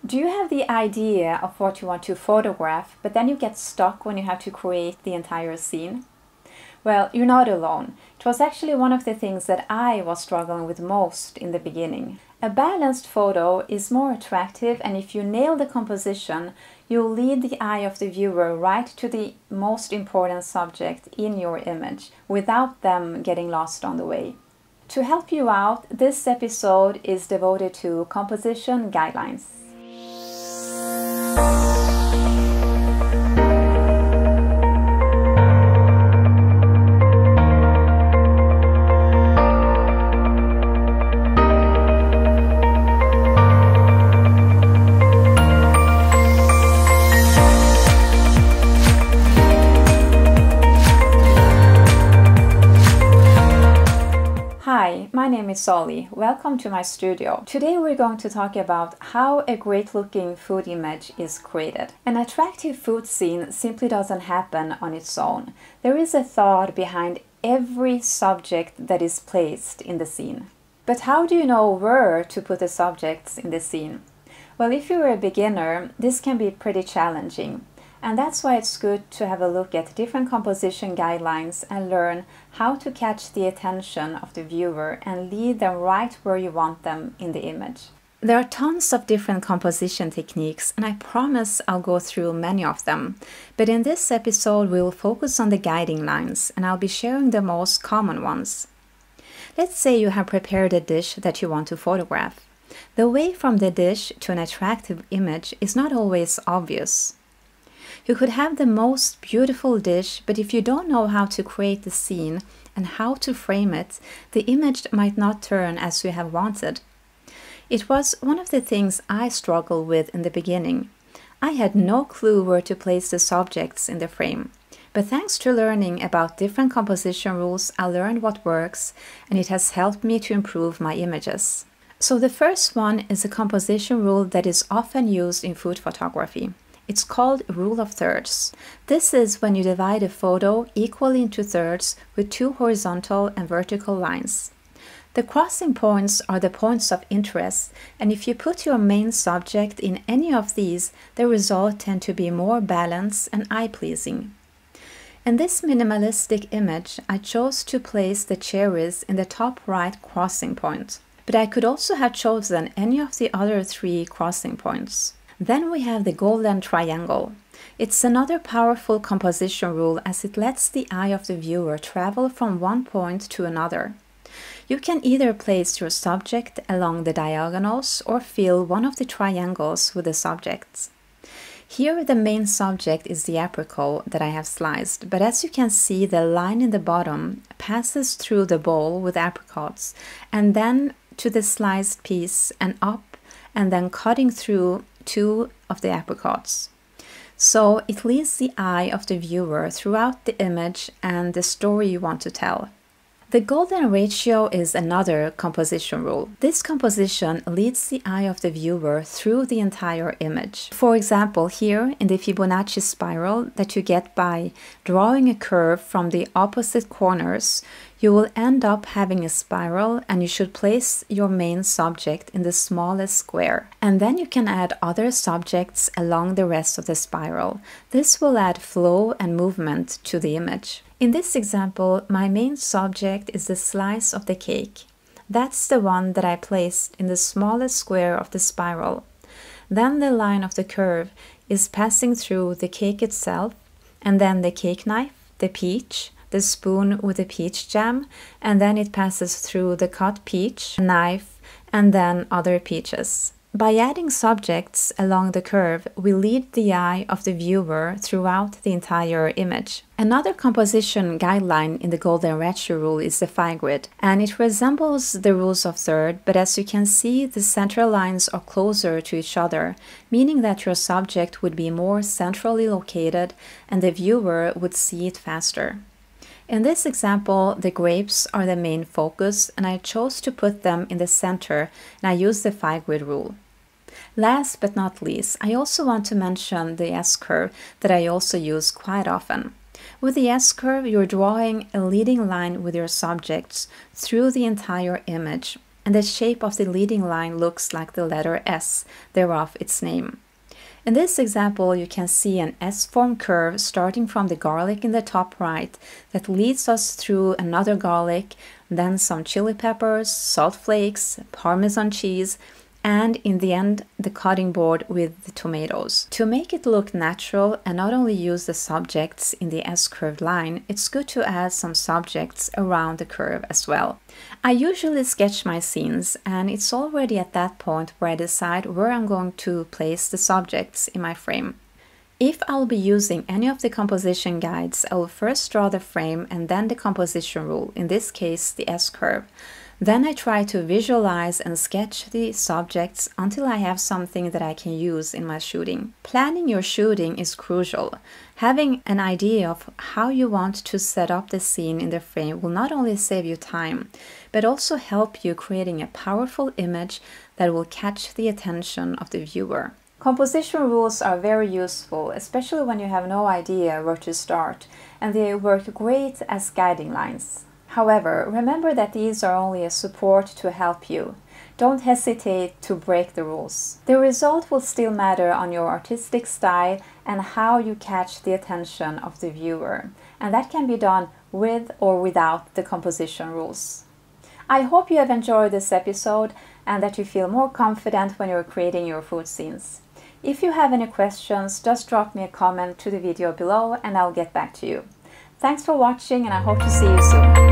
Do you have the idea of what you want to photograph, but then you get stuck when you have to create the entire scene? Well, you're not alone. It was actually one of the things that I was struggling with most in the beginning. A balanced photo is more attractive, and if you nail the composition, you'll lead the eye of the viewer right to the most important subject in your image without them getting lost on the way. To help you out, this episode is devoted to composition guidelines. Hi, my name is Solly. Welcome to my studio. Today we're going to talk about how a great looking food image is created. An attractive food scene simply doesn't happen on its own. There is a thought behind every subject that is placed in the scene. But how do you know where to put the subjects in the scene? Well, if you're a beginner, this can be pretty challenging. And that's why it's good to have a look at different composition guidelines and learn how to catch the attention of the viewer and lead them right where you want them in the image. There are tons of different composition techniques, and I promise I'll go through many of them. But in this episode, we'll focus on the guiding lines, and I'll be sharing the most common ones. Let's say you have prepared a dish that you want to photograph. The way from the dish to an attractive image is not always obvious. You could have the most beautiful dish, but if you don't know how to create the scene and how to frame it, the image might not turn as you have wanted. It was one of the things I struggled with in the beginning. I had no clue where to place the subjects in the frame. But thanks to learning about different composition rules, I learned what works, and it has helped me to improve my images. So the first one is a composition rule that is often used in food photography. It's called rule of thirds. This is when you divide a photo equally into thirds with two horizontal and vertical lines. The crossing points are the points of interest, and if you put your main subject in any of these, the result tends to be more balanced and eye-pleasing. In this minimalistic image, I chose to place the cherries in the top right crossing point, but I could also have chosen any of the other three crossing points. Then we have the golden triangle. It's another powerful composition rule as it lets the eye of the viewer travel from one point to another. You can either place your subject along the diagonals or fill one of the triangles with the subjects. Here the main subject is the apricot that I have sliced, but as you can see, the line in the bottom passes through the bowl with apricots and then to the sliced piece and up, and then cutting through two of the apricots. So it leads the eye of the viewer throughout the image and the story you want to tell. The golden ratio is another composition rule. This composition leads the eye of the viewer through the entire image. For example, here in the Fibonacci spiral that you get by drawing a curve from the opposite corners, you will end up having a spiral, and you should place your main subject in the smallest square. And then you can add other subjects along the rest of the spiral. This will add flow and movement to the image. In this example, my main subject is the slice of the cake. That's the one that I placed in the smallest square of the spiral. Then the line of the curve is passing through the cake itself, and then the cake knife, the peach, the spoon with the peach jam, and then it passes through the cut peach, knife, and then other peaches. By adding subjects along the curve, we lead the eye of the viewer throughout the entire image. Another composition guideline in the golden ratio rule is the phi grid, and it resembles the rules of third, but as you can see, the central lines are closer to each other, meaning that your subject would be more centrally located and the viewer would see it faster. In this example, the grapes are the main focus, and I chose to put them in the center, and I used the phi grid rule. Last but not least, I also want to mention the S-curve that I also use quite often. With the S-curve, you're drawing a leading line with your subjects through the entire image, and the shape of the leading line looks like the letter S, thereof its name. In this example, you can see an S-form curve starting from the garlic in the top right that leads us through another garlic, then some chili peppers, salt flakes, Parmesan cheese, and in the end, the cutting board with the tomatoes. To make it look natural and not only use the subjects in the S-curved line, it's good to add some subjects around the curve as well. I usually sketch my scenes, and it's already at that point where I decide where I'm going to place the subjects in my frame. If I'll be using any of the composition guides, I will first draw the frame and then the composition rule, in this case the S-curve. Then I try to visualize and sketch the subjects until I have something that I can use in my shooting. Planning your shooting is crucial. Having an idea of how you want to set up the scene in the frame will not only save you time, but also help you creating a powerful image that will catch the attention of the viewer. Composition rules are very useful, especially when you have no idea where to start, and they work great as guiding lines. However, remember that these are only a support to help you. Don't hesitate to break the rules. The result will still matter on your artistic style and how you catch the attention of the viewer, and that can be done with or without the composition rules. I hope you have enjoyed this episode and that you feel more confident when you're creating your food scenes. If you have any questions, just drop me a comment to the video below and I'll get back to you. Thanks for watching, and I hope to see you soon.